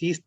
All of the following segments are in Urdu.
30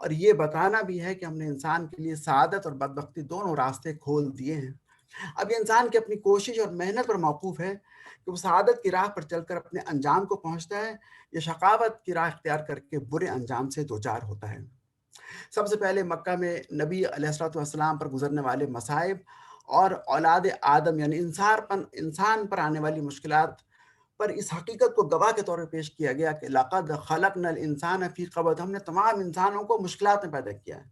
اور یہ بتانا بھی ہے کہ ہم نے انسان کے لیے سعادت اور بدبختی دونوں راستے کھول دیے ہیں۔ اب یہ انسان کی اپنی کوشش اور محنت پر موقوف ہے کہ وہ سعادت کی راہ پر چل کر اپنے انجام کو پہنچتا ہے یا شقاوت کی راہ اختیار کر کے برے انجام سے دوچار ہوتا ہے۔ سب سے پہلے مکہ میں نبی علیہ الصلوۃ والسلام پر گزرنے والے مصائب اور اولاد آدم یعنی انسان پر آنے والی مشکلات پر اس حقیقت کو گواہ کے طور پہ پیش کیا گیا کہ لقد خلقنا الانسان فی قبض، ہم نے تمام انسانوں کو مشکلات میں پیدا کیا ہے،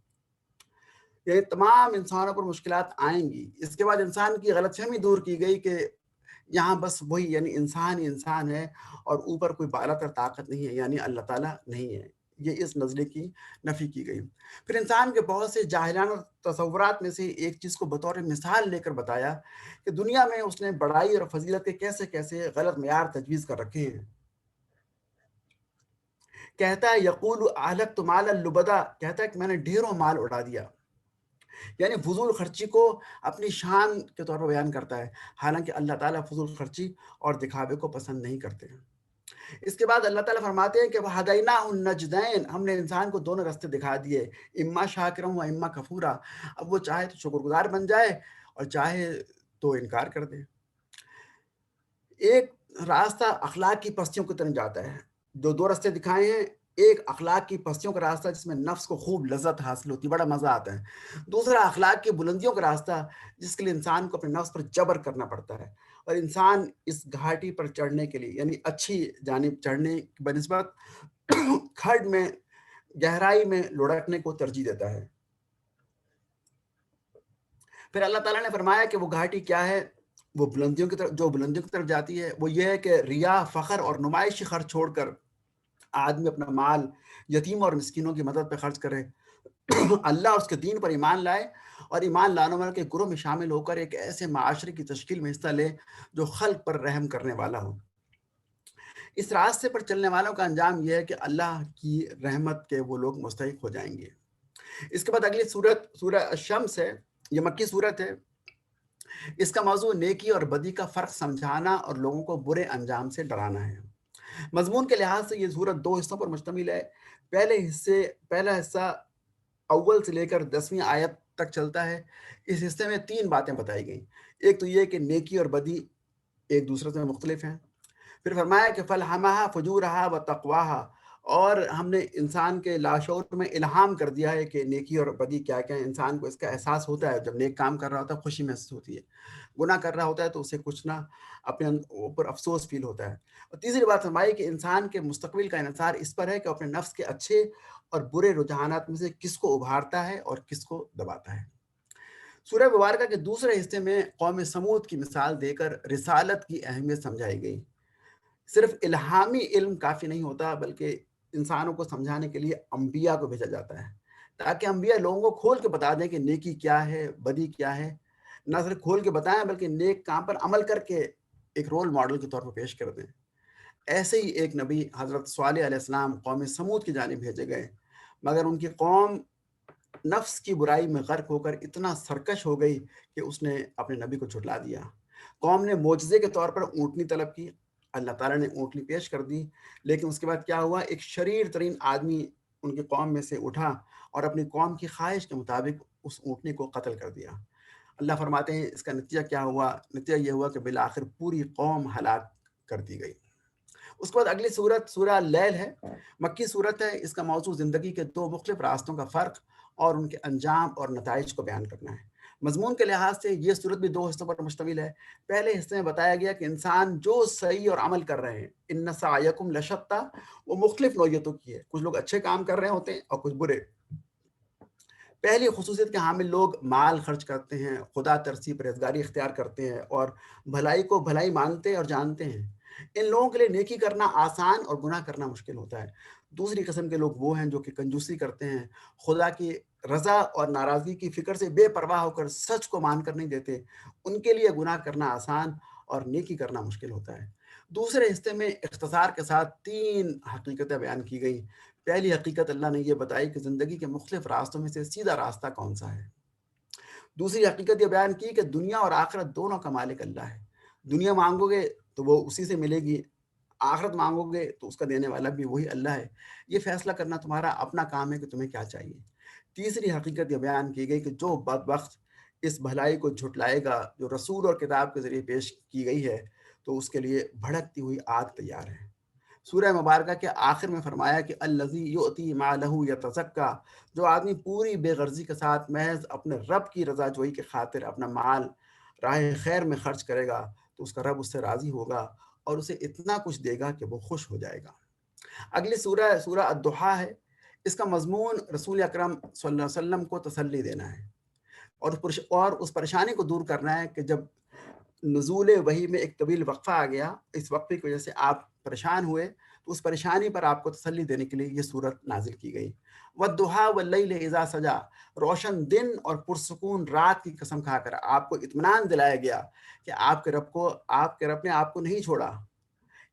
یہ تمام انسانوں پر مشکلات آئیں گی۔ اس کے بعد انسان کی غلط فہمی دور کی گئی کہ یہاں بس وہی یعنی انسان ہی انسان ہے اور اوپر کوئی بالا تر طاقت نہیں ہے یعنی اللہ تعالیٰ نہیں ہے، یہ اس نظریے کی نفی کی گئی۔ پھر انسان کے بہت سے جاہلانہ تصورات میں سے ایک چیز کو بطور مثال لے کر بتایا کہ دنیا میں اس نے بڑائی اور فضیلت کے کیسے کیسے غلط معیار تجویز کر رکھے ہیں۔ کہتا ہے یقول اہلکت مالا لبدا، کہتا ہے کہ میں نے ڈھیروں مال اڑا دیا، یعنی فضول خرچی کو اپنی شان کے طور پر بیان کرتا ہے، حالانکہ اللہ تعالیٰ فضول خرچی اور دکھاوے کو پسند نہیں کرتے ہیں۔ اس کے بعد اللہ تعالیٰ فرماتے ہیں کہ وَهَدَيْنَاهُ النَّجْدَيْنِ، ہم نے انسان کو دونوں راستے دکھا دیے، اما شاکرا و اما کفورا، اب وہ چاہے تو شکر گزار بن جائے اور چاہے تو انکار کر دے۔ ایک راستہ اخلاق کی پستیوں کی طرف جاتا ہے، جو دو راستے دکھائے ہیں، ایک اخلاق کی پستیوں کا راستہ جس میں نفس کو خوب لذت حاصل ہوتی ہے، بڑا مزہ آتا ہے، دوسرا اخلاق کی بلندیوں کا راستہ جس کے لیے انسان کو اپنے نفس پر جبر کرنا پڑتا ہے، اور انسان اس گھاٹی پر چڑھنے کے لیے یعنی اچھی جانب چڑھنے کی بنسبت کھڈ میں گہرائی میں لڑکنے کو ترجیح دیتا ہے۔ پھر اللہ تعالیٰ نے فرمایا کہ وہ گھاٹی کیا ہے، وہ بلندیوں کی طرف، جو بلندیوں کی طرف جاتی ہے وہ یہ ہے کہ ریا، فخر اور نمائشی خرچ چھوڑ کر آدمی اپنا مال یتیم اور مسکینوں کی مدد پہ خرچ کرے، اللہ اور اس کے دین پر ایمان لائے اور ایمان لانے والوں کے گروہ میں شامل ہو کر ایک ایسے معاشرے کی تشکیل میں حصہ لے جو خلق پر رحم کرنے والا ہو۔ اس راستے پر چلنے والوں کا انجام یہ ہے کہ اللہ کی رحمت کے وہ لوگ مستحق ہو جائیں گے۔ اس کے بعد اگلی سورت سورہ الشمس ہے، یہ مکی سورت ہے۔ اس کا موضوع نیکی اور بدی کا فرق سمجھانا اور لوگوں کو برے انجام سے ڈرانا ہے۔ مضمون کے لحاظ سے یہ سورت دو حصوں پر مشتمل ہے۔ پہلا حصہ اول سے لے کر 10ویں آیت تک چلتا ہے۔ اس حصے میں 3 باتیں بتائی گئیں۔ ایک تو یہ کہ نیکی اور بدی ایک دوسرے سے مختلف ہیں۔ پھر فرمایا کہ فَلْهَمَهَا فُجُورَهَا وَتَقْوَاهَا، اور ہم نے انسان کے لاشعور میں الہام کر دیا ہے کہ نیکی اور بدی کیا کیا ہے۔ انسان کو اس کا احساس ہوتا ہے، جب نیک کام کر رہا ہوتا ہے خوشی محسوس ہوتی ہے، گناہ کر رہا ہوتا ہے تو اسے کچھ نہ اپنے اوپر افسوس فیل ہوتا ہے۔ اور تیسری بات فرمائی کہ انسان کے مستقبل کا انحصار اس پر ہے کہ اپنے نفس کے اچھے اور برے رجحانات میں سے کس کو ابھارتا ہے اور کس کو دباتا ہے۔ سورہ مبارکہ کے دوسرے حصے میں قوم سمود کی مثال دے کر رسالت کی اہمیت سمجھائی گئی۔ صرف الہامی علم کافی نہیں ہوتا، بلکہ انسانوں کو سمجھانے کے لیے انبیاء کو بھیجا جاتا ہے تاکہ انبیاء لوگوں کو کھول کے بتا دیں کہ نیکی کیا ہے، بدی کیا ہے، نہ صرف کھول کے بتائیں بلکہ نیک کام پر عمل کر کے ایک رول ماڈل کے طور پر پیش کر دیں۔ ایسے ہی ایک نبی حضرت صالح علیہ السلام قوم سمود کی جانب بھیجے گئے، مگر ان کی قوم نفس کی برائی میں غرق ہو کر اتنا سرکش ہو گئی کہ اس نے اپنے نبی کو جھٹلا دیا۔ قوم نے معجزے کے طور پر اونٹنی طلب کی، اللہ تعالیٰ نے اونٹنی پیش کر دی، لیکن اس کے بعد کیا ہوا، ایک شریر ترین آدمی ان کی قوم میں سے اٹھا اور اپنی قوم کی خواہش کے مطابق اس اونٹنی کو قتل کر دیا۔ اللہ فرماتے ہیں اس کا نتیجہ کیا ہوا، نتیجہ یہ ہوا کہ بالآخر پوری قوم ہلاک کر دی گئی۔ اس کے بعد اگلی سورت سورہ اللیل ہے، مکی سورت ہے۔ اس کا موضوع زندگی کے 2 مختلف راستوں کا فرق اور ان کے انجام اور نتائج کو بیان کرنا ہے۔ مضمون کے لحاظ سے یہ سورت بھی 2 حصوں پر مشتمل ہے۔ پہلے حصے میں بتایا گیا کہ انسان جو صحیح اور عمل کر رہے ہیں، ان سعیکم لشتیٰ، وہ مختلف نوعیتوں کی ہے، کچھ لوگ اچھے کام کر رہے ہوتے ہیں اور کچھ برے۔ پہلی خصوصیت کے حامل لوگ مال خرچ کرتے ہیں، خدا ترسی پرہیزگاری اختیار کرتے ہیں اور بھلائی کو بھلائی مانتے اور جانتے ہیں۔ ان لوگوں کے لیے نیکی کرنا آسان اور گناہ کرنا مشکل ہوتا ہے۔ دوسری قسم کے لوگ وہ ہیں جو کہ کنجوسی کرتے ہیں، خدا کی رضا اور ناراضگی کی فکر سے بے پرواہ ہو کر سچ کو مان کر نہیں دیتے، ان کے لیے گناہ کرنا آسان اور نیکی کرنا مشکل ہوتا ہے۔ دوسرے حصے میں اختصار کے ساتھ 3 حقیقتیں بیان کی گئی۔ پہلی حقیقت اللہ نے یہ بتائی کہ زندگی کے مختلف راستوں میں سے سیدھا راستہ کون سا ہے۔ دوسری حقیقت یہ بیان کی کہ دنیا اور آخرت دونوں کا مالک اللہ ہے، دنیا مانگو گے تو وہ اسی سے ملے گی، آخرت مانگو گے تو اس کا دینے والا بھی وہی اللہ ہے. یہ فیصلہ کرنا تمہارا اپنا کام ہے کہ تمہیں کیا چاہیے. تیسری حقیقت یہ بیان کی گئی کہ جو بدبخت اس بھلائی کو جھٹلائے گا جو رسول اور کتاب کے ذریعے پیش کی گئی ہے تو اس کے لیے بھڑکتی ہوئی آگ تیار ہے. سورہ مبارکہ کے آخر میں فرمایا کہ الذی یؤتی مالہ یتزکیٰ، جو آدمی پوری بے غرضی کے ساتھ محض اپنے رب کی رضا جوئی کی خاطر اپنا مال راہ خیر میں خرچ کرے گا تو اس کا رب اس سے راضی ہوگا اور اسے اتنا کچھ دے گا کہ وہ خوش ہو جائے گا. اگلی سورہ الضحیٰ ہے. اس کا مضمون رسول اکرم صلی اللہ علیہ وسلم کو تسلی دینا ہے اور اس پریشانی کو دور کرنا ہے کہ جب نزول وحی میں ایک طویل وقفہ آ گیا، اس وقفے کی وجہ سے آپ پریشان ہوئے، تو اس پریشانی پر آپ کو تسلی دینے کے لیے یہ صورت نازل کی گئی. وَالضُّحَىٰ وَاللَّيْلِ إِذَا سَجَىٰ، روشن دن اور پرسکون رات کی قسم کھا کر آپ کو اطمینان دلایا گیا کہ آپ کے رب نے آپ کو نہیں چھوڑا.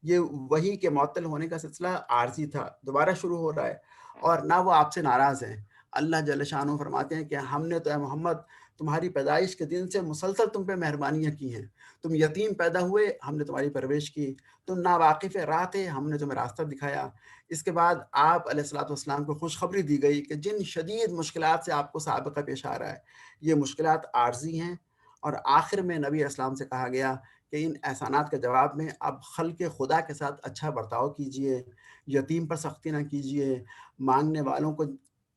یہ وحی کے معطل ہونے کا سلسلہ عارضی تھا، دوبارہ شروع ہو رہا ہے اور نہ وہ آپ سے ناراض ہیں. اللہ جل شانہ فرماتے ہیں کہ ہم نے تو اے محمد تمہاری پیدائش کے دن سے مسلسل تم پہ مہربانیاں کی ہیں. تم یتیم پیدا ہوئے، ہم نے تمہاری پرورش کی. تم ناواقف راہ تھے، ہم نے تمہیں راستہ دکھایا. اس کے بعد آپ علیہ الصلوۃ والسلام کو خوشخبری دی گئی کہ جن شدید مشکلات سے آپ کو سابقہ پیش آ رہا ہے یہ مشکلات عارضی ہیں. اور آخر میں نبی اسلام سے کہا گیا کہ ان احسانات کے جواب میں اب خلق خدا کے ساتھ اچھا برتاؤ کیجئے، یتیم پر سختی نہ کیجئے، مانگنے والوں کو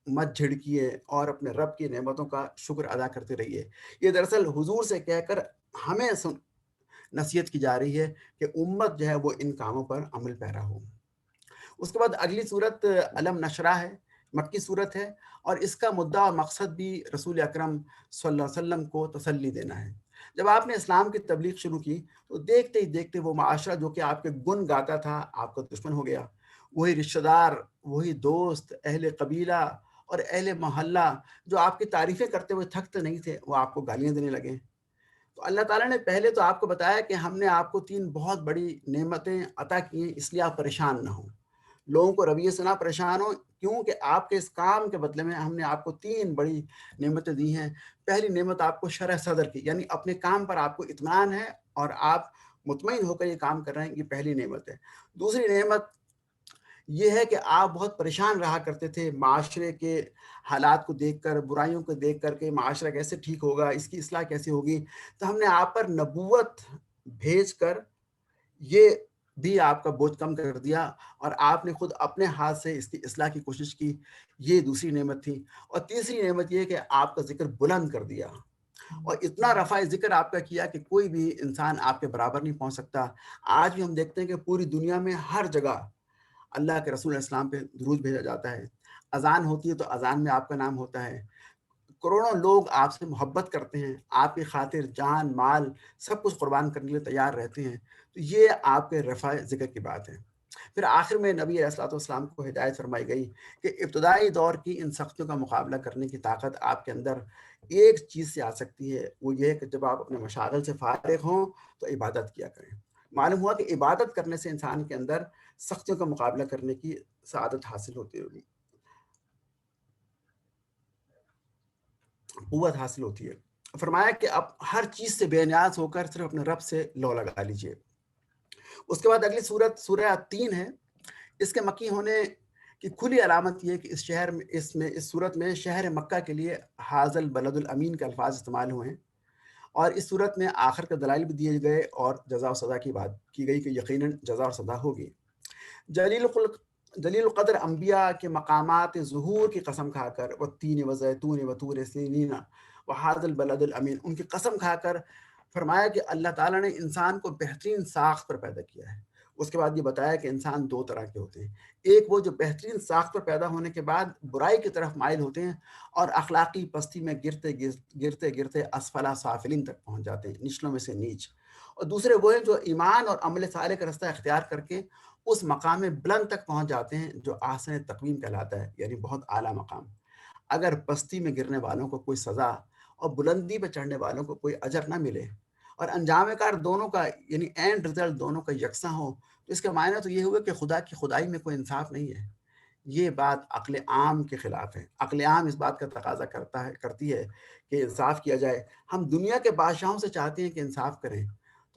مت جھڑکیے اور اپنے رب کی نعمتوں کا شکر ادا کرتے رہیے. یہ دراصل حضور سے کہہ کر ہمیں نصیحت کی جا رہی ہے کہ امت جو ہے وہ ان کاموں پر عمل پیرا ہو. اس کے بعد اگلی صورت علم نشرہ ہے، مکی صورت ہے اور اس کا مدعا اور مقصد بھی رسول اکرم صلی اللہ علیہ وسلم کو تسلی دینا ہے. جب آپ نے اسلام کی تبلیغ شروع کی تو دیکھتے ہی دیکھتے وہ معاشرہ جو کہ آپ کے گن گاتا تھا آپ کا دشمن ہو گیا. وہی رشتہ دار، وہی دوست، اہل قبیلہ اور اہل محلہ جو آپ کی تعریفیں کرتے ہوئے تھکتے نہیں تھے وہ آپ کو گالیاں دینے لگے. تو اللہ تعالیٰ نے پہلے تو آپ کو بتایا کہ ہم نے آپ کو 3 بہت بڑی نعمتیں عطا کی ہیں، اس لیے آپ پریشان نہ ہوں. لوگوں کو رویے سے نہ پریشان ہوں کیونکہ آپ کے اس کام کے بدلے میں ہم نے آپ کو 3 بڑی نعمتیں دی ہیں. پہلی نعمت آپ کو شرح صدر کی، یعنی اپنے کام پر آپ کو اطمینان ہے اور آپ مطمئن ہو کر یہ کام کر رہے ہیں، یہ پہلی نعمت ہے. دوسری نعمت یہ ہے کہ آپ بہت پریشان رہا کرتے تھے معاشرے کے حالات کو دیکھ کر، برائیوں کو دیکھ کر کہ معاشرہ کیسے ٹھیک ہوگا، اس کی اصلاح کیسے ہوگی. تو ہم نے آپ پر نبوت بھیج کر یہ بھی آپ کا بوجھ کم کر دیا اور آپ نے خود اپنے ہاتھ سے اس کی اصلاح کی کوشش کی. یہ دوسری نعمت تھی. اور تیسری نعمت یہ کہ آپ کا ذکر بلند کر دیا اور اتنا رفع ذکر آپ کا کیا کہ کوئی بھی انسان آپ کے برابر نہیں پہنچ سکتا. آج بھی ہم دیکھتے ہیں کہ پوری دنیا میں ہر جگہ اللہ کے رسول اسلام پہ درود بھیجا جاتا ہے. اذان ہوتی ہے تو اذان میں آپ کا نام ہوتا ہے. کروڑوں لوگ آپ سے محبت کرتے ہیں، آپ کی خاطر جان مال سب کچھ قربان کرنے کے لیے تیار رہتے ہیں. تو یہ آپ کے رفع ذکر کی بات ہے. پھر آخر میں نبی علیہ الصلوۃ والسلام کو ہدایت فرمائی گئی کہ ابتدائی دور کی ان سختیوں کا مقابلہ کرنے کی طاقت آپ کے اندر ایک چیز سے آ سکتی ہے، وہ یہ ہے کہ جب آپ اپنے مشاغل سے فارغ ہوں تو عبادت کیا کریں. معلوم ہوا کہ عبادت کرنے سے انسان کے اندر سختیوں کا مقابلہ کرنے کی سعادت حاصل ہوتی ہوگی، قوت حاصل ہوتی ہے. فرمایا کہ اب ہر چیز سے بے نیاز ہو کر صرف اپنے رب سے لو لگا لیجئے. اس کے بعد اگلی صورت سورہ 3 ہے. اس کے مکی ہونے کی کھلی علامت یہ کہ اس صورت میں شہر مکہ کے لیے حاضل بلد الامین کے الفاظ استعمال ہوئے ہیں اور اس صورت میں آخر کے دلائل بھی دیے گئے اور جزا و سزا کی بات کی گئی کہ یقیناً جزا و سزا ہوگی. جلیل القدر انبیاء کے مقامات ظہور کی قسم کھا کر والتین والزیتون وطور سینین وہذا البلد الامین، ان کی قسم کھا کر فرمایا کہ اللہ تعالیٰ نے انسان کو بہترین ساخت پر پیدا کیا ہے. اس کے بعد یہ بتایا کہ انسان 2 طرح کے ہوتے ہیں. ایک وہ جو بہترین ساخت پر پیدا ہونے کے بعد برائی کی طرف مائل ہوتے ہیں اور اخلاقی پستی میں گرتے گرتے اسفلا سافلین تک پہنچ جاتے ہیں، نچلوں میں سے نیچ. اور دوسرے وہ ہیں جو ایمان اور عمل صالح کا رستہ اختیار کر کے اس مقام بلند تک پہنچ جاتے ہیں جو احسن تقویم کہلاتا ہے، یعنی بہت اعلیٰ مقام. اگر پستی میں گرنے والوں کو کوئی سزا اور بلندی پہ چڑھنے والوں کو کوئی اجر نہ ملے اور انجام کار دونوں کا یعنی اینڈ رزلٹ دونوں کا یکساں ہو تو اس کا معنی تو یہ ہوا کہ خدا کی خدائی میں کوئی انصاف نہیں ہے. یہ بات عقل عام کے خلاف ہے. عقل عام اس بات کا تقاضا کرتی ہے کہ انصاف کیا جائے. ہم دنیا کے بادشاہوں سے چاہتے ہیں کہ انصاف کریں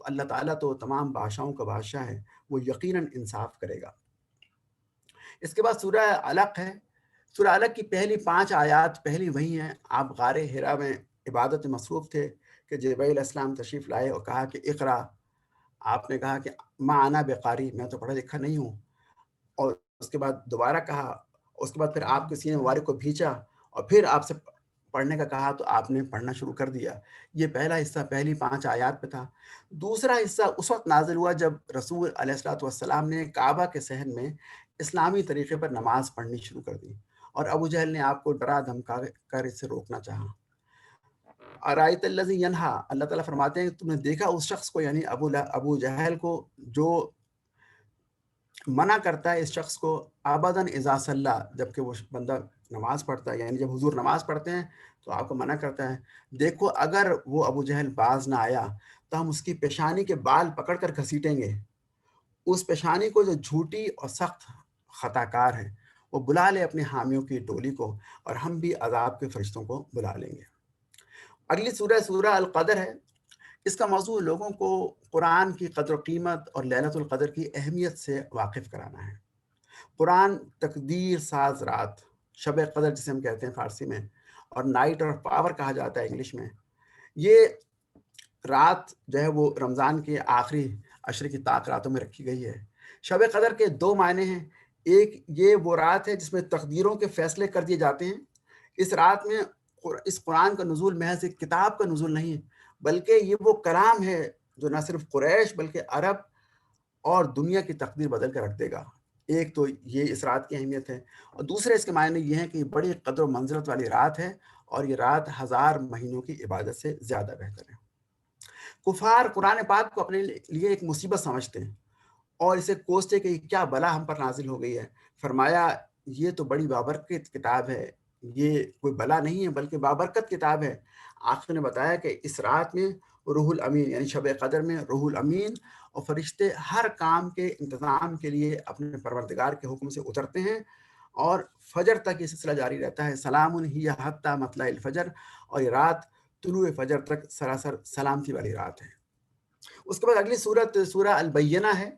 تو اللہ تعالیٰ تو تمام بادشاہوں کا بادشاہ ہے، وہ یقیناً انصاف کرے گا۔ اس کے بعد سورہ علق ہے۔ سورہ علق کی پہلی 5 آیات پہلی وہی ہیں۔ آپ غار حرا میں عبادت میں مصروف تھے کہ جبرائیل علیہ السلام تشریف لائے اور کہا کہ اقرا۔ آپ نے کہا کہ ما انا بقاری، میں تو پڑھا لکھا نہیں ہوں، اور اس کے بعد دوبارہ کہا، اس کے بعد پھر آپ کسی نے مبارک کو بھیجا اور پھر آپ سے پڑھنے کا کہا تو آپ نے پڑھنا شروع کر دیا۔ یہ پہلا حصہ پہلی 5 آیات پہ تھا۔ دوسرا حصہ اس وقت نازل ہوا جب رسول علیہ الصلوۃ والسلام نے کعبہ کے صحن میں اسلامی طریقے پر نماز پڑھنی شروع کر دی، اور ابو جہل نے آپ کو ڈرا دھمکا کر اسے روکنا چاہا۔ ارایت الذی ینہا، اللہ تعالیٰ فرماتے ہیں تم نے دیکھا اس شخص کو، یعنی ابو جہل کو، جو منع کرتا ہے اس شخص کو ابداً اذا صلی، جبکہ وہ بندہ نماز پڑھتا ہے، یعنی جب حضور نماز پڑھتے ہیں تو آپ کو منع کرتا ہے۔ دیکھو اگر وہ ابو جہل باز نہ آیا تو ہم اس کی پیشانی کے بال پکڑ کر گھسیٹیں گے، اس پیشانی کو جو جھوٹی اور سخت خطا کار ہے، وہ بلا لے اپنے حامیوں کی ٹولی کو، اور ہم بھی عذاب کے فرشتوں کو بلا لیں گے۔ اگلی سورہ القدر ہے۔ اس کا موضوع لوگوں کو قرآن کی قدر و قیمت اور لیلۃ القدر کی اہمیت سے واقف کرانا ہے۔ قرآن تقدیر ساز رات، شب قدر جسے ہم کہتے ہیں فارسی میں، اور نائٹ اور پاور کہا جاتا ہے انگلش میں، یہ رات جو ہے وہ رمضان کے آخری عشر کی طاق راتوں میں رکھی گئی ہے۔ شب قدر کے 2 معنی ہیں۔ ایک یہ وہ رات ہے جس میں تقدیروں کے فیصلے کر دیے جاتے ہیں۔ اس رات میں اس قرآن کا نزول محض ایک کتاب کا نزول نہیں، بلکہ یہ وہ کلام ہے جو نہ صرف قریش بلکہ عرب اور دنیا کی تقدیر بدل کر رکھ دے گا۔ ایک تو یہ اس رات کی اہمیت ہے، اور دوسرے اس کے معنی یہ ہیں کہ یہ بڑی قدر و منزلت والی رات ہے، اور یہ رات 1000 مہینوں کی عبادت سے زیادہ بہتر ہے۔ کفار قرآن پاک کو اپنے لیے ایک مصیبت سمجھتے ہیں اور اسے کوستے کہ کیا بلا ہم پر نازل ہو گئی ہے۔ فرمایا یہ تو بڑی بابرکت کتاب ہے، یہ کوئی بلا نہیں ہے بلکہ بابرکت کتاب ہے۔ آخر نے بتایا کہ اس رات میں روح الامین، یعنی شب قدر میں روح الامین اور فرشتے ہر کام کے انتظام کے لیے اپنے پروردگار کے حکم سے اترتے ہیں، اور فجر تک یہ سلسلہ جاری رہتا ہے۔ سلام ہی حتی مطلع الفجر، اور یہ رات طلوع فجر تک سراسر سلامتی والی رات ہے۔ اس کے بعد اگلی صورت سورہ البینہ ہے،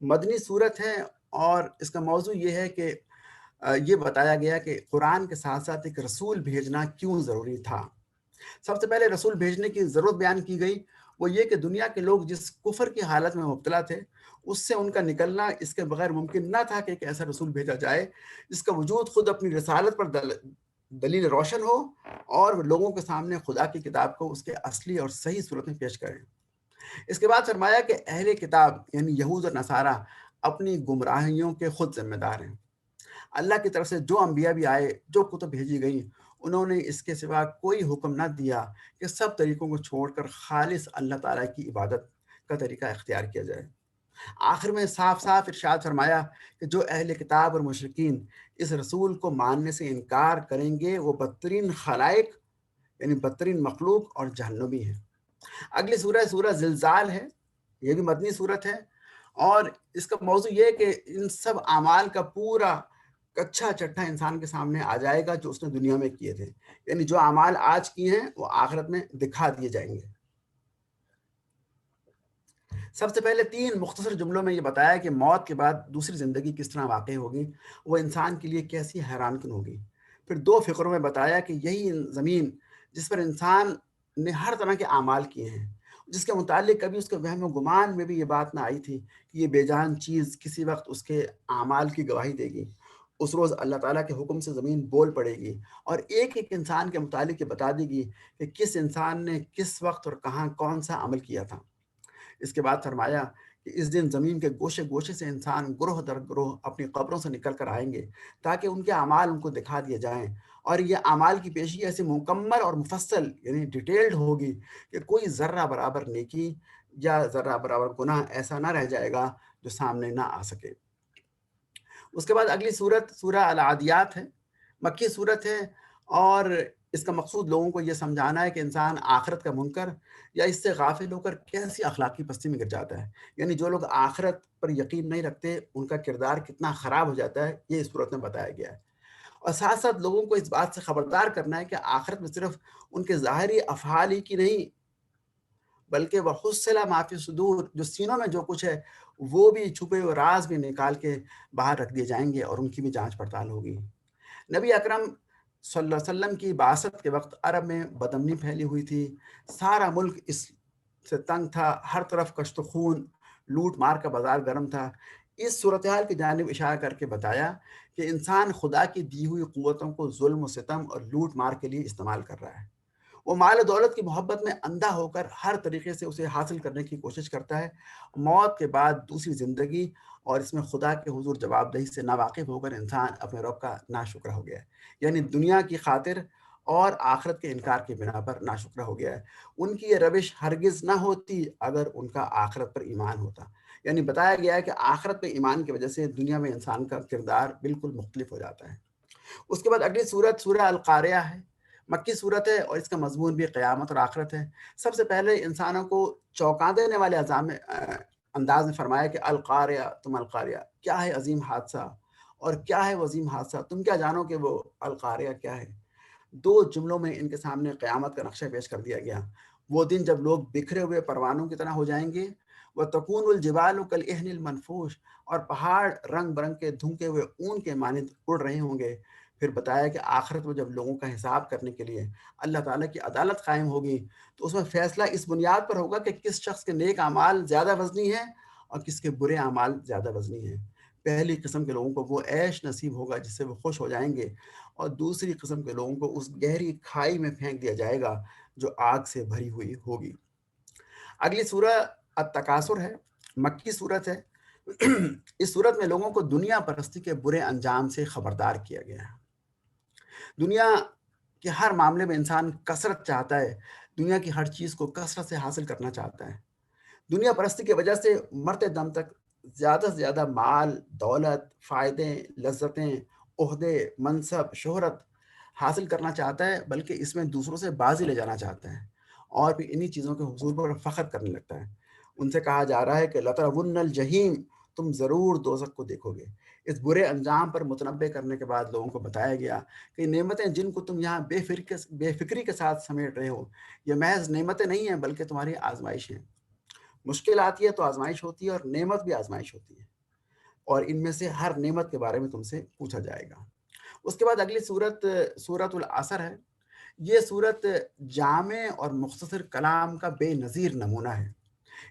مدنی صورت ہے، اور اس کا موضوع یہ ہے کہ یہ بتایا گیا کہ قرآن کے ساتھ ساتھ ایک رسول بھیجنا کیوں ضروری تھا۔ سب سے پہلے رسول بھیجنے کی ضرورت بیان کی گئی، وہ یہ کہ دنیا کے لوگ جس کفر کی حالت میں مبتلا تھے اس سے ان کا نکلنا اس کے بغیر ممکن نہ تھا کہ ایک ایسا رسول بھیجا جائے جس کا وجود خود اپنی رسالت پر دلیل روشن ہو، اور لوگوں کے سامنے خدا کی کتاب کو اس کے اصلی اور صحیح صورت میں پیش کریں۔ اس کے بعد فرمایا کہ اہل کتاب یعنی یہود اور نصارہ اپنی گمراہیوں کے خود ذمہ دار ہیں۔ اللہ کی طرف سے جو انبیاء بھی آئے، جو کتب بھیجی گئیں، انہوں نے اس کے سوا کوئی حکم نہ دیا کہ سب طریقوں کو چھوڑ کر خالص اللہ تعالیٰ کی عبادت کا طریقہ اختیار کیا جائے۔ آخر میں صاف صاف ارشاد فرمایا کہ جو اہل کتاب اور مشرکین اس رسول کو ماننے سے انکار کریں گے وہ بدترین خلائق یعنی بدترین مخلوق اور جہنمی ہیں۔ اگلی سورہ زلزال ہے، یہ بھی مدنی صورت ہے، اور اس کا موضوع یہ ہے کہ ان سب اعمال کا پورا کچھا چٹھا انسان کے سامنے آ جائے گا جو اس نے دنیا میں کیے تھے، یعنی جو اعمال آج کیے ہیں وہ آخرت میں دکھا دیے جائیں گے۔ سب سے پہلے 3 مختصر جملوں میں یہ بتایا کہ موت کے بعد دوسری زندگی کس طرح واقع ہوگی، وہ انسان کے لیے کیسی حیران کن ہوگی۔ پھر 2 فقروں میں بتایا کہ یہی زمین جس پر انسان نے ہر طرح کے اعمال کیے ہیں، جس کے متعلق کبھی اس کے وہم و گمان میں بھی یہ بات نہ آئی تھی کہ یہ بے جان چیز کسی وقت اس کے اعمال کی گواہی دے گی، اس روز اللہ تعالیٰ کے حکم سے زمین بول پڑے گی اور ایک ایک انسان کے متعلق یہ بتا دے گی کہ کس انسان نے کس وقت اور کہاں کون سا عمل کیا تھا۔ اس کے بعد فرمایا کہ اس دن زمین کے گوشے گوشے سے انسان گروہ در گروہ اپنی قبروں سے نکل کر آئیں گے تاکہ ان کے اعمال ان کو دکھا دیے جائیں، اور یہ اعمال کی پیشی ایسے مکمل اور مفصل یعنی ڈیٹیلڈ ہوگی کہ کوئی ذرہ برابر نیکی یا ذرہ برابر گناہ ایسا نہ رہ جائے گا جو سامنے نہ آ سکے۔ اس کے بعد اگلی صورت سورہ العادیات ہے، مکی صورت ہے، اور اس کا مقصود لوگوں کو یہ سمجھانا ہے کہ انسان آخرت کا منکر یا اس سے غافل ہو کر کیسی اخلاقی پستی میں گر جاتا ہے، یعنی جو لوگ آخرت پر یقین نہیں رکھتے ان کا کردار کتنا خراب ہو جاتا ہے، یہ اس صورت میں بتایا گیا ہے۔ اور ساتھ ساتھ لوگوں کو اس بات سے خبردار کرنا ہے کہ آخرت میں صرف ان کے ظاہری افعال ہی کی نہیں بلکہ وحصل ما فی صدور، جو سینوں میں جو کچھ ہے وہ بھی چھپے ہوئے راز بھی نکال کے باہر رکھ دیے جائیں گے اور ان کی بھی جانچ پڑتال ہوگی۔ نبی اکرم صلی اللہ علیہ وسلم کی بعثت کے وقت عرب میں بدامنی پھیلی ہوئی تھی، سارا ملک اس سے تنگ تھا، ہر طرف کشت و خون، لوٹ مار کا بازار گرم تھا۔ اس صورتحال کی جانب اشارہ کر کے بتایا کہ انسان خدا کی دی ہوئی قوتوں کو ظلم و ستم اور لوٹ مار کے لیے استعمال کر رہا ہے۔ وہ مال و دولت کی محبت میں اندھا ہو کر ہر طریقے سے اسے حاصل کرنے کی کوشش کرتا ہے۔ موت کے بعد دوسری زندگی اور اس میں خدا کے حضور جواب دہی سے ناواقف ہو کر انسان اپنے رب کا ناشکرہ ہو گیا ہے، یعنی دنیا کی خاطر اور آخرت کے انکار کی بنا پر ناشکرہ ہو گیا ہے۔ ان کی یہ روش ہرگز نہ ہوتی اگر ان کا آخرت پر ایمان ہوتا، یعنی بتایا گیا ہے کہ آخرت پہ ایمان کی وجہ سے دنیا میں انسان کا کردار بالکل مختلف ہو جاتا ہے۔ اس کے بعد اگلی صورت سورہ القاریہ ہے، مکی صورت ہے اور اس کا مضمون بھی قیامت اور آخرت ہے۔ سب سے پہلے انسانوں کو چونکا دینے والے انداز میں فرمایا کہ القاریہ تم القاریہ، کیا ہے عظیم حادثہ اور کیا ہے وہ عظیم حادثہ، تم کیا جانو کہ وہ القاریہ کیا ہے۔ دو جملوں میں ان کے سامنے قیامت کا نقشہ پیش کر دیا گیا۔ وہ دن جب لوگ بکھرے ہوئے پروانوں کی طرح ہو جائیں گے، وَتَكُونُ الْجِبَالُ كَالْعِهْنِ الْمَنْفُوشِ، اور پہاڑ رنگ برنگ کے دھنکے ہوئے اون کے مانند اڑ رہے ہوں گے۔ پھر بتایا کہ آخرت میں جب لوگوں کا حساب کرنے کے لیے اللہ تعالیٰ کی عدالت قائم ہوگی تو اس میں فیصلہ اس بنیاد پر ہوگا کہ کس شخص کے نیک اعمال زیادہ وزنی ہیں اور کس کے برے اعمال زیادہ وزنی ہیں۔ پہلی قسم کے لوگوں کو وہ عیش نصیب ہوگا جس سے وہ خوش ہو جائیں گے، اور دوسری قسم کے لوگوں کو اس گہری کھائی میں پھینک دیا جائے گا جو آگ سے بھری ہوئی ہوگی۔ اگلی سورہ التکاثر ہے، مکی صورت ہے۔ اس صورت میں لوگوں کو دنیا پرستی کے برے انجام سے خبردار کیا گیا ہے۔ دنیا کے ہر معاملے میں انسان کثرت چاہتا ہے، دنیا کی ہر چیز کو کثرت سے حاصل کرنا چاہتا ہے۔ دنیا پرستی کی وجہ سے مرتے دم تک زیادہ سے زیادہ مال، دولت، فائدے، لذتیں، عہدے، منصب، شہرت حاصل کرنا چاہتا ہے، بلکہ اس میں دوسروں سے بازی لے جانا چاہتا ہے اور پھر انہی چیزوں کے حصول پر فخر کرنے لگتا ہے۔ ان سے کہا جا رہا ہے کہ لَتَرَوُنَّ الْجَحِيمَ، تم ضرور دوزخ کو دیکھو گے۔ اس برے انجام پر متنبہ کرنے کے بعد لوگوں کو بتایا گیا کہ نعمتیں جن کو تم یہاں بے فکری کے ساتھ سمیٹ رہے ہو، یہ محض نعمتیں نہیں ہیں بلکہ تمہاری آزمائش ہیں۔ مشکل آتی ہے تو آزمائش ہوتی ہے اور نعمت بھی آزمائش ہوتی ہے، اور ان میں سے ہر نعمت کے بارے میں تم سے پوچھا جائے گا۔ اس کے بعد اگلی صورت سورۃ العصر ہے۔ یہ صورت جامع اور مختصر کلام کا بے نظیر نمونہ ہے۔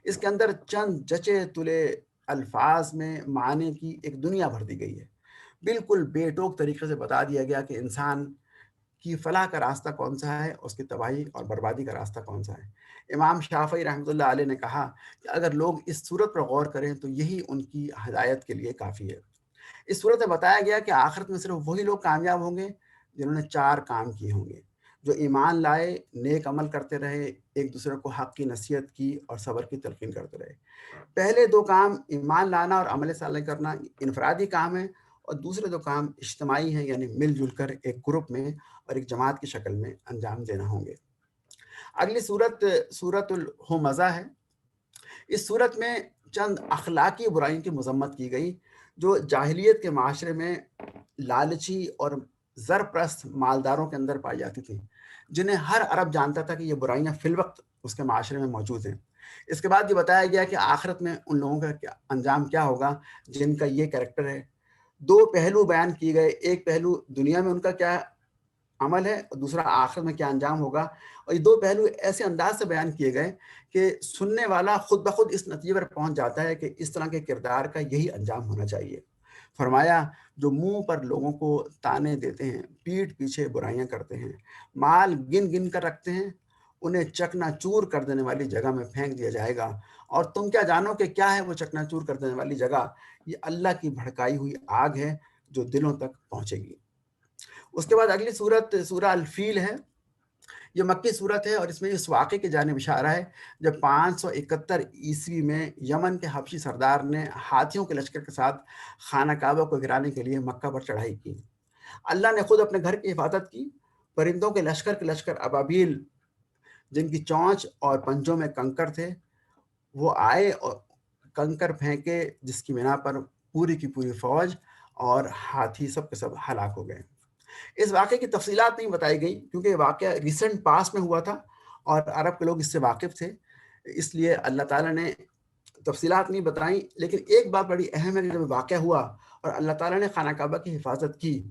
اس کے اندر چند جچے تلے الفاظ میں معنی کی ایک دنیا بھر دی گئی ہے۔ بالکل بے ٹوک طریقے سے بتا دیا گیا کہ انسان کی فلاح کا راستہ کون سا ہے، اس کی تباہی اور بربادی کا راستہ کون سا ہے۔ امام شافعی رحمۃ اللہ علیہ نے کہا کہ اگر لوگ اس صورت پر غور کریں تو یہی ان کی ہدایت کے لیے کافی ہے۔ اس صورت میں بتایا گیا کہ آخرت میں صرف وہی لوگ کامیاب ہوں گے جنہوں نے 4 کام کیے ہوں گے، جو ایمان لائے، نیک عمل کرتے رہے، ایک دوسرے کو حق کی نصیحت کی اور صبر کی تلقین کرتے رہے۔ پہلے 2 کام ایمان لانا اور عمل صالح کرنا انفرادی کام ہے، اور دوسرے 2 کام اجتماعی ہیں، یعنی مل جل کر ایک گروپ میں اور ایک جماعت کی شکل میں انجام دینا ہوں گے۔ اگلی صورت سورۃ الہمزہ ہے۔ اس صورت میں چند اخلاقی برائیوں کی مذمت کی گئی جو جاہلیت کے معاشرے میں لالچی اور زرپرست مالداروں کے اندر پائی جاتی تھیں، جنہیں ہر عرب جانتا تھا کہ یہ برائیاں فی الوقت اس کے معاشرے میں موجود ہیں۔ اس کے بعد یہ بتایا گیا کہ آخرت میں ان لوگوں کا انجام کیا ہوگا جن کا یہ کریکٹر ہے۔ 2 پہلو بیان کیے گئے، ایک پہلو دنیا میں ان کا کیا عمل ہے اور دوسرا آخرت میں کیا انجام ہوگا، اور یہ 2 پہلو ایسے انداز سے بیان کیے گئے کہ سننے والا خود بخود اس نتیجے پر پہنچ جاتا ہے کہ اس طرح کے کردار کا یہی انجام ہونا چاہیے۔ فرمایا جو منہ پر لوگوں کو تانے دیتے ہیں، پیٹھ پیچھے برائیاں کرتے ہیں، مال گن گن کر رکھتے ہیں، انہیں چکنا چور کر دینے والی جگہ میں پھینک دیا جائے گا، اور تم کیا جانو کہ کیا ہے وہ چکنا چور کر دینے والی جگہ، یہ اللہ کی بھڑکائی ہوئی آگ ہے جو دلوں تک پہنچے گی۔ اس کے بعد اگلی صورت سورہ الفیل ہے۔ یہ مکی صورت ہے اور اس میں اس واقعے کی جانب اشارہ ہے جب 571 عیسوی میں یمن کے حبشی سردار نے ہاتھیوں کے لشکر کے ساتھ خانہ کعبہ کو گرانے کے لیے مکہ پر چڑھائی کی۔ اللہ نے خود اپنے گھر کی حفاظت کی۔ پرندوں کے لشکر ابابیل، جن کی چونچ اور پنجوں میں کنکر تھے، وہ آئے اور کنکر پھینکے، جس کی بنا پر پوری کی پوری فوج اور ہاتھی سب کے سب ہلاک ہو گئے۔ اس واقعے کی تفصیلات نہیں بتائی گئی کیونکہ یہ واقعہ ریسنٹ پاس میں ہوا تھا اور عرب کے لوگ اس سے واقف تھے، اس لیے اللہ تعالیٰ نے تفصیلات نہیں بتائیں، لیکن ایک بات بڑی اہم ہے کہ جب واقعہ ہوا اور اللہ تعالیٰ نے خانہ کعبہ کی حفاظت کی،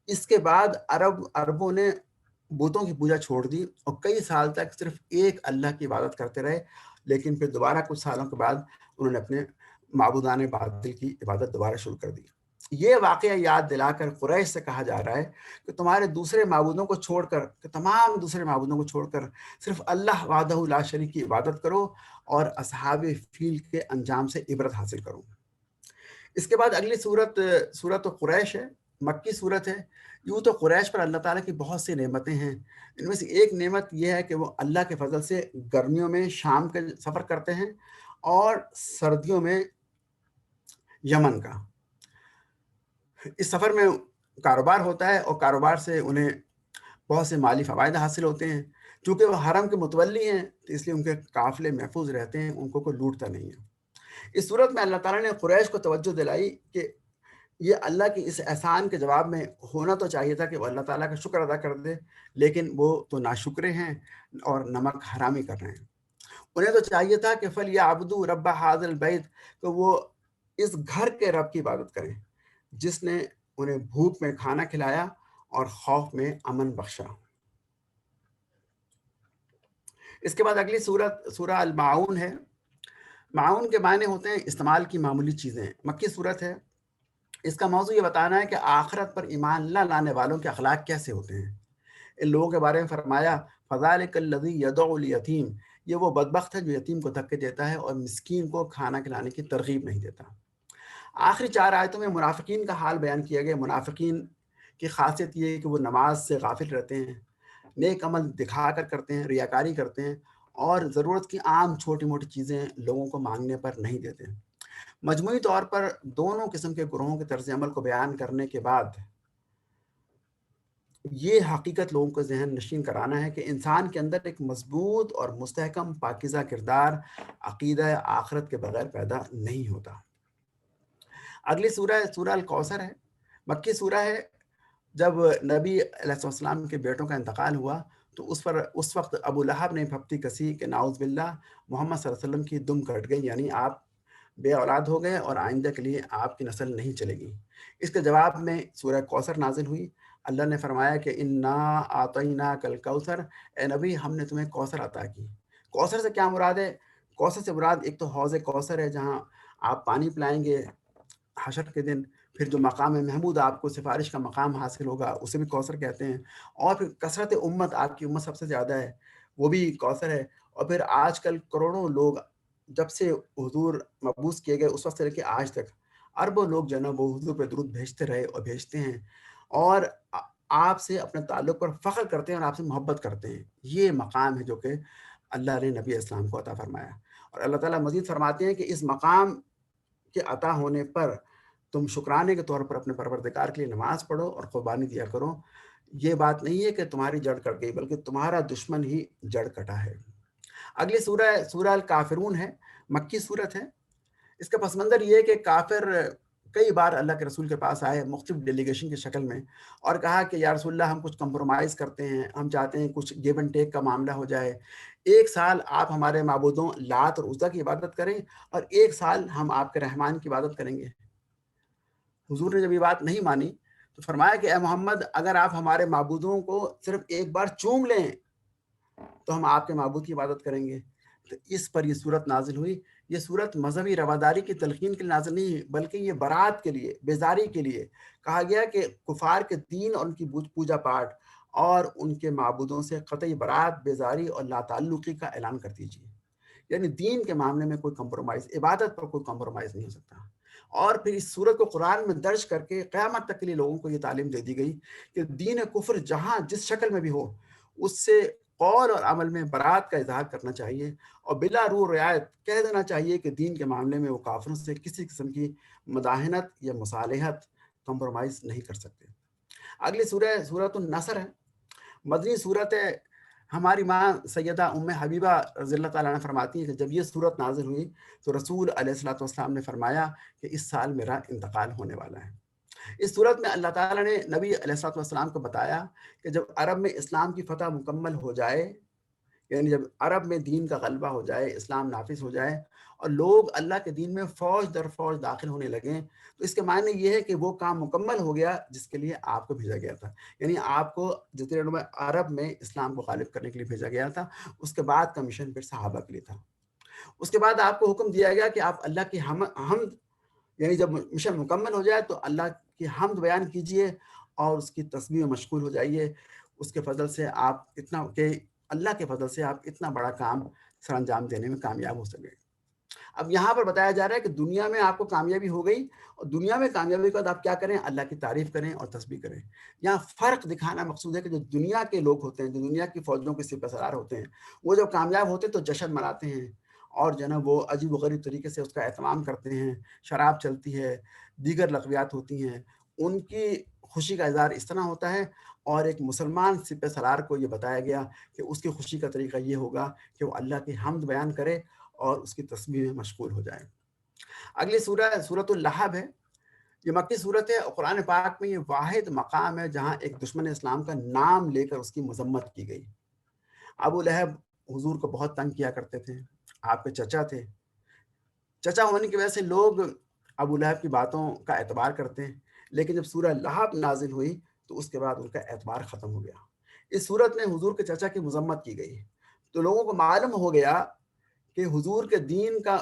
اس کے بعد عربوں نے بتوں کی پوجا چھوڑ دی اور کئی سال تک صرف ایک اللہ کی عبادت کرتے رہے، لیکن پھر دوبارہ کچھ سالوں کے بعد انہوں نے اپنے معبودان باطل کی عبادت دوبارہ شروع کر دی۔ یہ واقعہ یاد دلا کر قریش سے کہا جا رہا ہے کہ تمہارے دوسرے معبودوں کو چھوڑ کر، کہ تمام دوسرے معبودوں کو چھوڑ کر صرف اللہ وحدہ لا شریک کی عبادت کرو اور اصحاب فیل کے انجام سے عبرت حاصل کرو۔ اس کے بعد اگلی سورت قریش ہے، مکی صورت ہے۔ یوں تو قریش پر اللہ تعالیٰ کی بہت سی نعمتیں ہیں، ان میں سے ایک نعمت یہ ہے کہ وہ اللہ کے فضل سے گرمیوں میں شام کا سفر کرتے ہیں اور سردیوں میں یمن کا۔ اس سفر میں کاروبار ہوتا ہے اور کاروبار سے انہیں بہت سے مالی فوائد حاصل ہوتے ہیں۔ چونکہ وہ حرم کے متولی ہیں تو اس لیے ان کے قافلے محفوظ رہتے ہیں، ان کو کوئی لوٹتا نہیں ہے۔ اس صورت میں اللہ تعالیٰ نے قریش کو توجہ دلائی کہ یہ اللہ کی اس احسان کے جواب میں ہونا تو چاہیے تھا کہ وہ اللہ تعالیٰ کا شکر ادا کر دے، لیکن وہ تو ناشکرے ہیں اور نمک حرامی کر رہے ہیں۔ انہیں تو چاہیے تھا کہ فَلْيَعْبُدُوا رَبَّ هَٰذَا الْبَيْتِ، کہ وہ اس گھر کے رب کی عبادت کریں جس نے انہیں بھوک میں کھانا کھلایا اور خوف میں امن بخشا۔ اس کے بعد اگلی سورہ الماعون ہے۔ معاون کے معنی ہوتے ہیں استعمال کی معمولی چیزیں، مکی صورت ہے۔ اس کا موضوع یہ بتانا ہے کہ آخرت پر ایمان نہ لانے والوں کے اخلاق کیسے ہوتے ہیں۔ ان لوگوں کے بارے میں فرمایا فَذَلِكَ الَّذِي يَدْعُ الْيَتِيمَ، یہ وہ بدبخت ہے جو یتیم کو دھکے دیتا ہے اور مسکین کو کھانا کھلانے کی ترغیب نہیں دیتا۔ آخری 4 آیتوں میں منافقین کا حال بیان کیا گیا۔ منافقین کی خاصیت یہ ہے کہ وہ نماز سے غافل رہتے ہیں، نیک عمل دکھا کر کرتے ہیں، ریاکاری کرتے ہیں اور ضرورت کی عام چھوٹی موٹی چیزیں لوگوں کو مانگنے پر نہیں دیتے۔ مجموعی طور پر دونوں قسم کے گروہوں کے طرز عمل کو بیان کرنے کے بعد یہ حقیقت لوگوں کو ذہن نشین کرانا ہے کہ انسان کے اندر ایک مضبوط اور مستحکم پاکیزہ کردار عقیدہ آخرت کے بغیر پیدا نہیں ہوتا۔ اگلی سورہ الکوثر ہے، مکی سورہ ہے۔ جب نبی علیہ السلام کے بیٹوں کا انتقال ہوا تو اس وقت ابو لہب نے پھپتی کسی کہ نعوذ باللہ محمد صلی اللہ علیہ وسلم کی دم کٹ گئی، یعنی آپ بے اولاد ہو گئے اور آئندہ کے لیے آپ کی نسل نہیں چلے گی۔ اس کے جواب میں سورہ کوثر نازل ہوئی۔ اللہ نے فرمایا کہ انا اعطیناک الکوثر، اے نبی ہم نے تمہیں کوثر عطا کی۔ کوثر سے کیا مراد ہے؟ کوثر سے مراد ایک تو حوض کوثر ہے جہاں آپ پانی پلائیں گے حشر کے دن، پھر جو مقام محمود آپ کو سفارش کا مقام حاصل ہوگا اسے بھی کوثر کہتے ہیں، اور پھر کثرت امت، آپ کی امت سب سے زیادہ ہے وہ بھی کوثر ہے، اور پھر آج کل کروڑوں لوگ جب سے حضور مبعوث کیے گئے اس وقت سے لے کے آج تک اربوں لوگ جو ہے نا وہ حضور پہ درود بھیجتے رہے اور بھیجتے ہیں اور آپ سے اپنے تعلق پر فخر کرتے ہیں اور آپ سے محبت کرتے ہیں۔ یہ مقام ہے جو کہ اللہ نے نبی اسلام کو عطا فرمایا، اور اللہ تعالیٰ مزید فرماتے ہیں کہ اس مقام کے عطا ہونے پر تم شکرانے کے طور پر اپنے پروردگار کے لیے نماز پڑھو اور قربانی دیا کرو۔ یہ بات نہیں ہے کہ تمہاری جڑ کٹ گئی، بلکہ تمہارا دشمن ہی جڑ کٹا ہے۔ اگلی سورہ الکافرون ہے، مکی صورت ہے۔ اس کا پس منظر یہ ہے کہ کافر کئی بار اللہ کے رسول کے پاس آئے مختلف ڈیلیگیشن کی شکل میں اور کہا کہ یا رسول اللہ ہم کچھ کمپرومائز کرتے ہیں، ہم چاہتے ہیں کچھ گیو اینڈ ٹیک کا معاملہ ہو جائے، 1 سال آپ ہمارے معبودوں لات اور عزا کی عبادت کریں اور 1 سال ہم آپ کے رحمان کی عبادت کریں گے۔ حضور نے جب یہ بات نہیں مانی تو فرمایا کہ اے محمد اگر آپ ہمارے معبودوں کو صرف ایک بار چوم لیں تو ہم آپ کے معبود کی عبادت کریں گے۔ تو اس پر یہ صورت نازل ہوئی۔ یہ صورت مذہبی رواداری کی تلقین کے لیے نازل نہیں، بلکہ یہ برات کے لیے، بیزاری کے لیے کہا گیا کہ کفار کے دین اور ان کی پوجا پاٹ اور ان کے معبودوں سے قطعی برات، بیزاری اور لا تعلقی کا اعلان کر دیجیے۔ یعنی دین کے معاملے میں کوئی کمپرومائز، عبادت پر کوئی کمپرومائز نہیں ہو سکتا۔ اور پھر اس صورت کو قرآن میں درج کر کے قیامت تک کے لیے لوگوں کو یہ تعلیم دے دی گئی کہ دین کفر جہاں جس شکل میں بھی ہو اس سے قول اور عمل میں برات کا اظہار کرنا چاہیے اور بلا رو رعایت کہہ دینا چاہیے کہ دین کے معاملے میں وہ کافروں سے کسی قسم کی مداہنت یا مصالحت، کمپرومائز نہیں کر سکتے۔ اگلی سورۃ النصر ہے، مدنی صورت ہے۔ ہماری ماں سیدہ ام حبیبہ رضی اللہ تعالیٰ عنہ فرماتی ہیں کہ جب یہ صورت نازل ہوئی تو رسول علیہ السلام نے فرمایا کہ اس سال میرا انتقال ہونے والا ہے۔ اس صورت میں اللہ تعالیٰ نے نبی علیہ السلام کو بتایا کہ جب عرب میں اسلام کی فتح مکمل ہو جائے، یعنی جب عرب میں دین کا غلبہ ہو جائے، اسلام نافذ ہو جائے اور لوگ اللہ کے دین میں فوج در فوج داخل ہونے لگیں، تو اس کے معنی یہ ہے کہ وہ کام مکمل ہو گیا جس کے لیے آپ کو بھیجا گیا تھا. یعنی آپ کو جزیرہ نما عرب میں اسلام کو غالب کرنے کے لیے بھیجا گیا تھا. اس کے بعد کا مشن پھر صحابہ کے لیے تھا. اس کے بعد آپ کو حکم دیا گیا کہ آپ اللہ کی حمد، یعنی جب مشن مکمل ہو جائے تو اللہ کی حمد بیان کیجئے اور اس کی تسبیح میں مشغول ہو جائیے. اس کے فضل سے آپ اتنا کہ اللہ کے فضل سے آپ اتنا بڑا کام سر انجام دینے میں کامیاب ہو سکے. اب یہاں پر بتایا جا رہا ہے کہ دنیا میں آپ کو کامیابی ہو گئی، اور دنیا میں کامیابی کے بعد آپ کیا کریں؟ اللہ کی تعریف کریں اور تسبیح کریں. یہاں فرق دکھانا مقصود ہے کہ جو دنیا کے لوگ ہوتے ہیں، جو دنیا کی فوجوں کے سپہ سالار ہوتے ہیں، وہ جب کامیاب ہوتے ہیں تو جشن مناتے ہیں اور جو ہے نا وہ عجیب و غریب طریقے سے اس کا اہتمام کرتے ہیں. شراب چلتی ہے، دیگر لغویات ہوتی ہیں، ان کی خوشی کا اظہار اس طرح ہوتا ہے. اور ایک مسلمان سپہ سالار کو یہ بتایا گیا کہ اس کی خوشی کا طریقہ یہ ہوگا کہ وہ اللہ کی حمد بیان کرے اور اس کی تسبیح میں مشغول ہو جائے. اگلی سورہ سورۃ اللہب ہے. یہ مکی صورت ہے اور قرآن پاک میں یہ واحد مقام ہے جہاں ایک دشمن اسلام کا نام لے کر اس کی مذمت کی گئی. ابو لہب حضور کو بہت تنگ کیا کرتے تھے، آپ کے چچا تھے. چچا ہونے کی وجہ سے لوگ ابو لہب کی باتوں کا اعتبار کرتے ہیں، لیکن جب سورہ لہب نازل ہوئی تو اس کے بعد ان کا اعتبار ختم ہو گیا. اس صورت میں حضور کے چچا کی مذمت کی گئی تو لوگوں کو معلوم ہو گیا کہ حضور کے دین کا،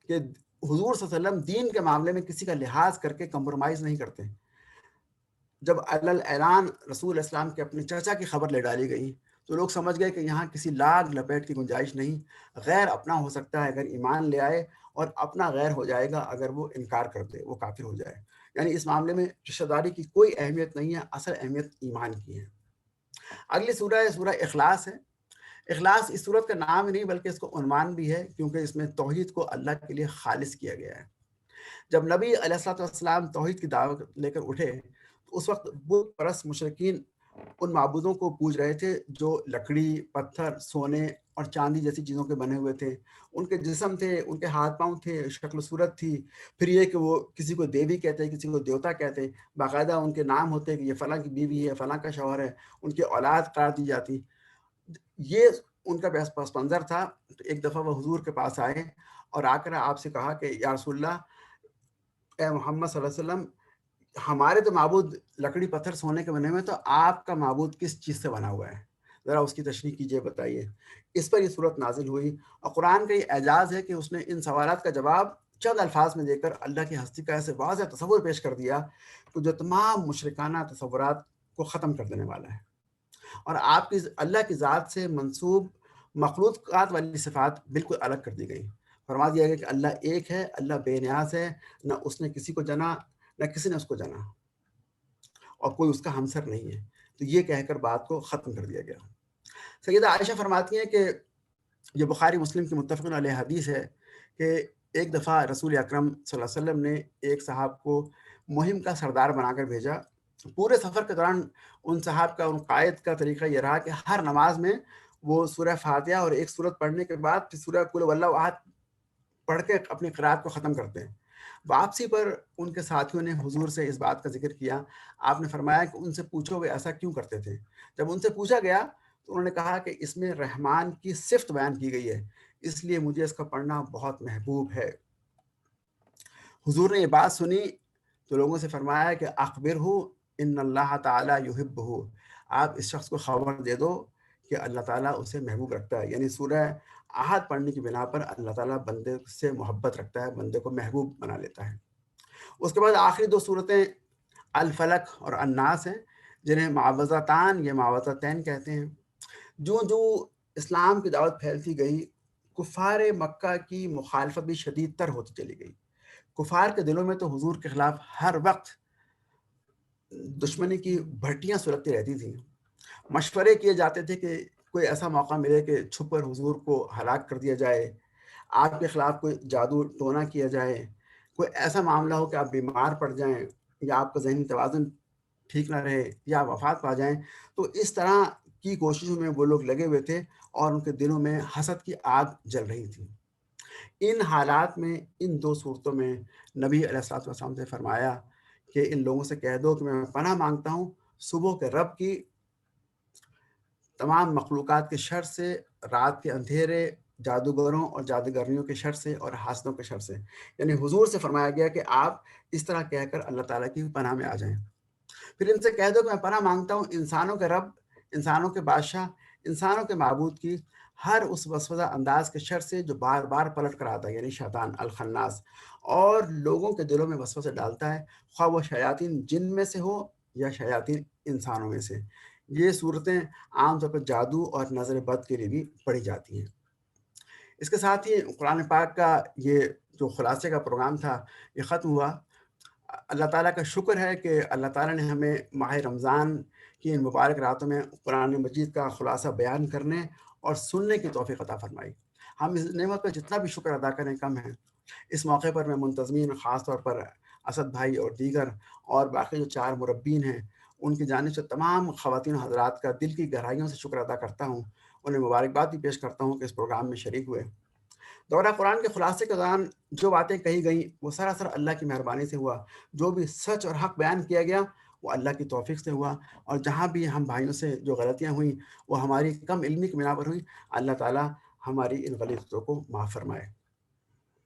کہ حضور صلی اللہ علیہ وسلم دین کے معاملے میں کسی کا لحاظ کر کے کمپرومائز نہیں کرتے. جب اعلان رسول اسلام کے اپنے چچا کی خبر لے ڈالی گئی تو لوگ سمجھ گئے کہ یہاں کسی لاگ لپیٹ کی گنجائش نہیں. غیر اپنا ہو سکتا ہے اگر ایمان لے آئے، اور اپنا غیر ہو جائے گا اگر وہ انکار کر دے، وہ کافر ہو جائے. یعنی اس معاملے میں رشتہ داری کی کوئی اہمیت نہیں ہے، اصل اہمیت ایمان کی ہے. اگلی سورہ ہے سورہ اخلاص ہے. اخلاص اس صورت کا نام ہی نہیں بلکہ اس کو عنوان بھی ہے، کیونکہ اس میں توحید کو اللہ کے لیے خالص کیا گیا ہے. جب نبی علیہ الصلوۃ والسلام توحید کی دعوت لے کر اٹھے تو اس وقت بت پرست مشرکین ان معبودوں کو پوج رہے تھے جو لکڑی، پتھر، سونے اور چاندی جیسی چیزوں کے بنے ہوئے تھے. ان کے جسم تھے، ان کے ہاتھ پاؤں تھے، شکل و صورت تھی. پھر یہ کہ وہ کسی کو دیوی کہتے، کسی کو دیوتا کہتے، باقاعدہ ان کے نام ہوتے کہ یہ فلاں کی بیوی ہے، فلاں کا شوہر ہے، ان کی اولاد قرار دی جاتی. یہ ان کا پس منظر تھا. تو ایک دفعہ وہ حضور کے پاس آئے اور آ کر آپ سے کہا کہ یا رسول اللہ، اے محمد صلی اللہ علیہ وسلم، ہمارے تو معبود لکڑی، پتھر، سونے کے بنے ہوئے، تو آپ کا معبود کس چیز سے بنا ہوا ہے؟ ذرا اس کی تشریح کیجیے، بتائیے. اس پر یہ صورت نازل ہوئی اور قرآن کا یہ اعجاز ہے کہ اس نے ان سوالات کا جواب چند الفاظ میں دے کر اللہ کی ہستی کا ایسے واضح تصور پیش کر دیا کہ جو تمام مشرکانہ تصورات کو ختم کر دینے والا ہے. اور آپ کی اللہ کی ذات سے منسوب مخلوقات والی صفات بالکل الگ کر دی گئی. فرما دیا گیا کہ اللہ ایک ہے، اللہ بے نیاز ہے، نہ اس نے کسی کو جنا، نہ کسی نے اس کو جنا، اور کوئی اس کا ہمسر نہیں ہے. تو یہ کہہ کر بات کو ختم کر دیا گیا. سیدہ عائشہ فرماتی ہیں کہ یہ بخاری مسلم کی متفق علیہ حدیث ہے کہ ایک دفعہ رسول اکرم صلی اللہ علیہ وسلم نے ایک صاحب کو مہم کا سردار بنا کر بھیجا. پورے سفر کے دوران ان صاحب کا، ان قائد کا طریقہ یہ رہا کہ ہر نماز میں وہ سورہ فاتحہ اور ایک سورت پڑھنے کے بعد پھر سورہ قل واللہ احد پڑھ کے اپنی قرات کو ختم کرتے ہیں. واپسی پر ان کے ساتھیوں نے حضور سے اس بات کا ذکر کیا. آپ نے فرمایا کہ ان سے پوچھو وہ ایسا کیوں کرتے تھے. جب ان سے پوچھا گیا تو انہوں نے کہا کہ اس میں رحمان کی صفت بیان کی گئی ہے، اس لیے مجھے اس کا پڑھنا بہت محبوب ہے. حضور نے یہ بات سنی تو لوگوں سے فرمایا کہ اخبرہ ان اللہ تعالی یحبہ، آپ اس شخص کو خبر دے دو کہ اللہ تعالیٰ اسے محبوب رکھتا ہے. یعنی سورہ احد پڑھنے کی بنا پر اللہ تعالیٰ بندے سے محبت رکھتا ہے، بندے کو محبوب بنا لیتا ہے. اس کے بعد آخری دو صورتیں الفلق اور الناس ہیں، جنہیں معوذتان یا معوذتین کہتے ہیں. جو اسلام کی دعوت پھیلتی گئی، کفار مکہ کی مخالفت بھی شدید تر ہوتی چلی گئی. کفار کے دلوں میں تو حضور کے خلاف ہر وقت دشمنی کی بھٹیاں سلگتی رہتی تھیں. مشورے کیے جاتے تھے کہ کوئی ایسا موقع ملے کہ چھپ کر حضور کو ہلاک کر دیا جائے، آپ کے خلاف کوئی جادو ٹونا کیا جائے، کوئی ایسا معاملہ ہو کہ آپ بیمار پڑ جائیں یا آپ کا ذہنی توازن ٹھیک نہ رہے یا وفات پا جائیں. تو اس طرح کی کوششوں میں وہ لوگ لگے ہوئے تھے اور ان کے دلوں میں حسد کی آگ جل رہی تھی. ان حالات میں، ان دو صورتوں میں نبی علیہ الصلوۃ والسلام سے فرمایا کہ ان لوگوں سے کہہ دو کہ میں پناہ مانگتا ہوں صبح کے رب کی تمام مخلوقات کے شر سے، رات کے اندھیرے، جادوگروں اور جادوگرنیوں کے شر سے اور حاسدوں کے شر سے۔ یعنی حضور سے فرمایا گیا کہ آپ اس طرح کہہ کر اللہ تعالیٰ کی پناہ میں آ جائیں۔ پھر ان سے کہہ دو کہ میں پناہ مانگتا ہوں انسانوں کے رب، انسانوں کے بادشاہ، انسانوں کے معبود کی ہر اس وسوسہ انداز کے شر سے جو بار بار پلٹ کر آتا ہے، یعنی شیطان الخناس، اور لوگوں کے دلوں میں وسوسے ڈالتا ہے، خواہ وہ شیاطین جن میں سے ہو یا شیاطین انسانوں میں سے۔ یہ صورتیں عام طور پر جادو اور نظر بد کے لیے بھی پڑھی جاتی ہیں۔ اس کے ساتھ ہی قرآن پاک کا یہ جو خلاصے کا پروگرام تھا یہ ختم ہوا۔ اللہ تعالیٰ کا شکر ہے کہ اللہ تعالیٰ نے ہمیں ماہ رمضان کی ان مبارک راتوں میں قرآن مجید کا خلاصہ بیان کرنے اور سننے کی توفیق عطا فرمائی۔ ہم اس نعمت پر جتنا بھی شکر ادا کریں کم ہے۔ اس موقع پر میں منتظمین، خاص طور پر اسد بھائی اور دیگر اور باقی جو 4 مربین ہیں، ان کی جانب سے تمام خواتین حضرات کا دل کی گہرائیوں سے شکر ادا کرتا ہوں۔ انہیں مبارکباد بھی پیش کرتا ہوں کہ اس پروگرام میں شریک ہوئے۔ دورہ قرآن کے خلاصے کے دوران جو باتیں کہی گئیں وہ سراسر اللہ کی مہربانی سے ہوا۔ جو بھی سچ اور حق بیان کیا گیا وہ اللہ کی توفیق سے ہوا، اور جہاں بھی ہم بھائیوں سے جو غلطیاں ہوئیں وہ ہماری کم علمی کی بنا پر ہوئی۔ اللہ تعالیٰ ہماری ان غلطیوں کو معاف فرمائے۔